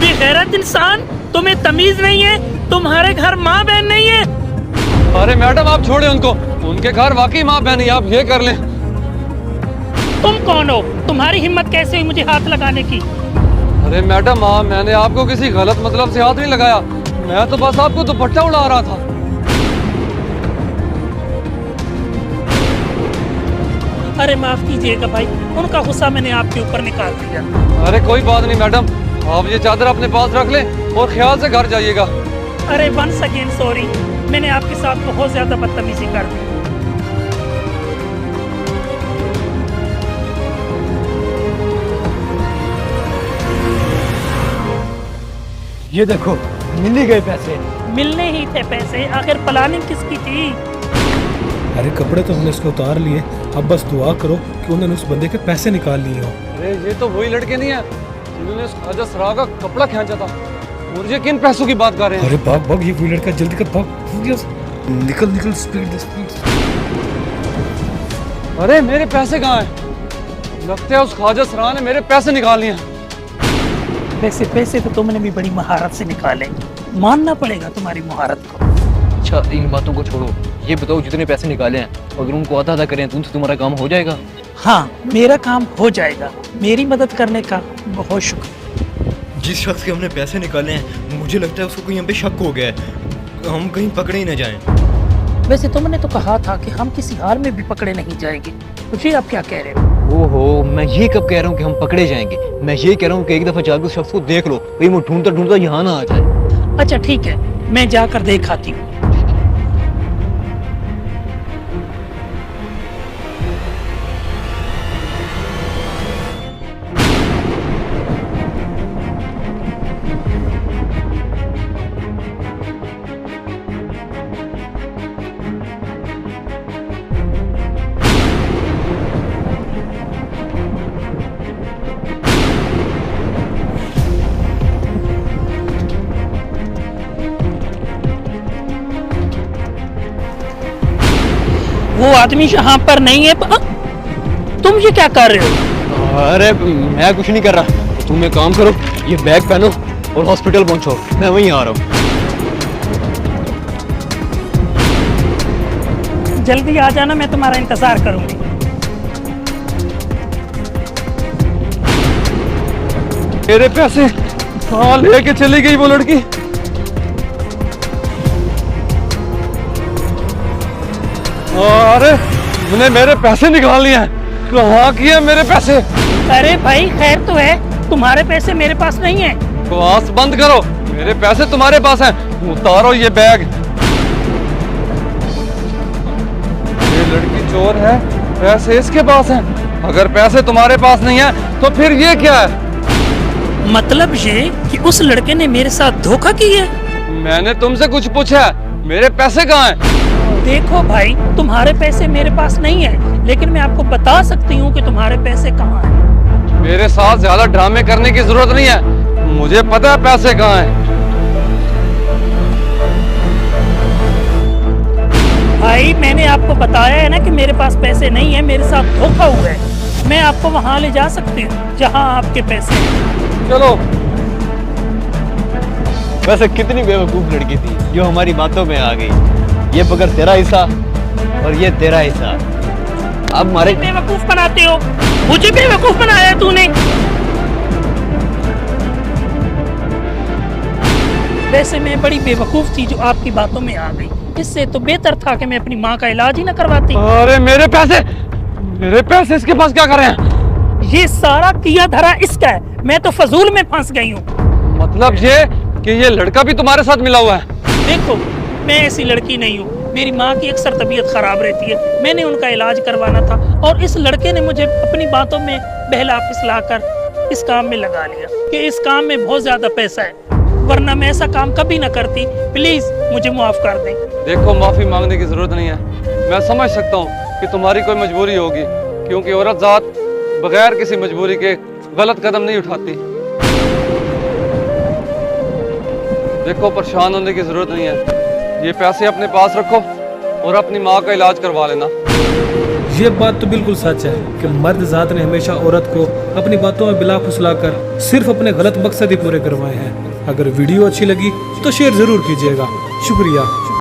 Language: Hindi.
बेगैरत इंसान, तुम्हें तमीज नहीं है? तुम्हारे घर माँ बहन नहीं है? अरे मैडम आप छोड़े उनको, उनके घर वाकई माँ बहन है, आप ये कर लें। तुम कौन हो? तुम्हारी हिम्मत कैसे हुई मुझे हाथ लगाने की? अरे मैडम मैंने आपको किसी गलत मतलब से हाथ नहीं लगाया, मैं तो बस आपको दुपट्टा उड़ा रहा था। अरे माफ कीजिएगा भाई, उनका गुस्सा मैंने आपके ऊपर निकाल दिया। अरे कोई बात नहीं मैडम, आप ये चादर अपने पास रख लें और ख्याल से घर जाइएगा। अरे वंस अगेन सॉरी, मैंने आपके साथ बहुत ज्यादा बदतमीजी कर दी। ये देखो मिल ही गए पैसे। मिलने ही थे पैसे, आखिर प्लानिंग किसकी थी? अरे कपड़े तो हमने इसको उतार लिए, अब बस दुआ करो कि उन्होंने उस बंदे के पैसे निकाल लिए हो। अरे ये तो वही लड़के नहीं है जिन्होंने उस ख्वाजा सराह का कपड़ा खींचा था, और ये किन पैसों की बात कर रहे हैं? अरे भाग भाग, ये वही लड़का, जल्दी कर भाग, निकल निकल, स्पीड स्पीड। अरे मेरे पैसे कहाँ हैं? लगता है उस ख्वाजा सराह ने मेरे पैसे निकाल लिए हैं। वैसे पैसे तो तुमने भी बड़ी महारत से निकाले, मानना पड़ेगा तुम्हारी महारत को। अच्छा इन बातों को छोड़ो, ये बताओ जितने पैसे निकाले हैं अगर उनको आधा आधा करें तो उनसे तुम्हारा काम हो जाएगा? हाँ मेरा काम हो जाएगा, मेरी मदद करने का बहुत शुक्रिया। जिस शख्स के हमने पैसे निकाले हैं मुझे लगता है उसको कहीं हम पे शक हो गया है, हम कहीं पकड़े ही ना जाएं। वैसे तुमने तो कहा था कि हम किसी हाल में भी पकड़े नहीं जाएंगे, मुझे आप क्या कह रहे हो? ओहो, मैं ये कब कह रहा हूँ कि हम पकड़े जाएंगे, मैं ये कह रहा हूँ कि एक दफा जाकर उस शख्स को देख लो, कहीं वो ढूंढता ढूंढता यहाँ ना आ जाए। अच्छा ठीक है, मैं जाकर देख आती हूँ। वो आदमी यहाँ पर नहीं है। तुम ये क्या कर रहे हो? अरे मैं कुछ नहीं कर रहा, तुम एक काम करो, ये बैग पहनो और हॉस्पिटल पहुंचो, मैं वहीं आ रहा हूँ। जल्दी आ जाना, मैं तुम्हारा इंतजार करूंगी। मेरे पैसे कहाँ लेके चली गई वो लड़की? अरे मैंने मेरे पैसे निकाल लिए हैं, कहाँ किए मेरे पैसे? अरे भाई खैर तो है, तुम्हारे पैसे मेरे पास नहीं है। बकवास बंद करो, मेरे पैसे तुम्हारे पास हैं, उतारो ये बैग। ये लड़की चोर है, पैसे इसके पास हैं, अगर पैसे तुम्हारे पास नहीं है तो फिर ये क्या है? मतलब ये कि उस लड़के ने मेरे साथ धोखा किया? मैंने तुमसे कुछ पूछा है, मेरे पैसे कहाँ हैं? देखो भाई, तुम्हारे पैसे मेरे पास नहीं है, लेकिन मैं आपको बता सकती हूँ कि तुम्हारे पैसे कहाँ हैं। मेरे साथ ज्यादा ड्रामे करने की जरूरत नहीं है, मुझे पता है पैसे कहाँ हैं। भाई मैंने आपको बताया है ना कि मेरे पास पैसे नहीं है, मेरे साथ धोखा हुआ है। मैं आपको वहाँ ले जा सकती हूँ जहाँ आपके पैसे हैं। चलो। वैसे कितनी बेवकूफ लड़की थी जो हमारी बातों में आ गई। ये पकड़ तेरा हिस्सा और ये तेरा हिस्सा। अब हमारे बेवकूफ बनाते हो, मुझे बेवकूफ बनाया तूने। वैसे मैं बड़ी बेवकूफ थी जो आपकी बातों में आ गई, इससे तो बेहतर था कि मैं अपनी माँ का इलाज ही न करवाती। अरे मेरे पैसे इसके पास क्या कर रहे हैं? ये सारा किया धरा इसका है, मैं तो फजूल में फंस गई हूँ। मतलब ये कि ये लड़का भी तुम्हारे साथ मिला हुआ है? देखो मैं ऐसी लड़की नहीं हूँ, मेरी माँ की अक्सर तबीयत खराब रहती है, मैंने उनका इलाज करवाना था और इस लड़के ने मुझे अपनी बातों में बहला फुसला कर इस काम में लगा लिया कि इस काम में बहुत ज्यादा पैसा है, वरना मैं ऐसा काम कभी ना करती। प्लीज मुझे माफ कर दें। देखो माफी मांगने की जरूरत नहीं है, मैं समझ सकता हूँ कि तुम्हारी कोई मजबूरी होगी, क्योंकि औरत जात बगैर किसी मजबूरी के गलत कदम नहीं उठाती। देखो परेशान होने की जरूरत नहीं है, ये पैसे अपने पास रखो और अपनी माँ का इलाज करवा लेना। ये बात तो बिल्कुल सच है कि मर्द ज़ात ने हमेशा औरत को अपनी बातों में बिला फुसलाकर सिर्फ अपने गलत मकसद ही पूरे करवाए हैं। अगर वीडियो अच्छी लगी तो शेयर ज़रूर कीजिएगा। शुक्रिया।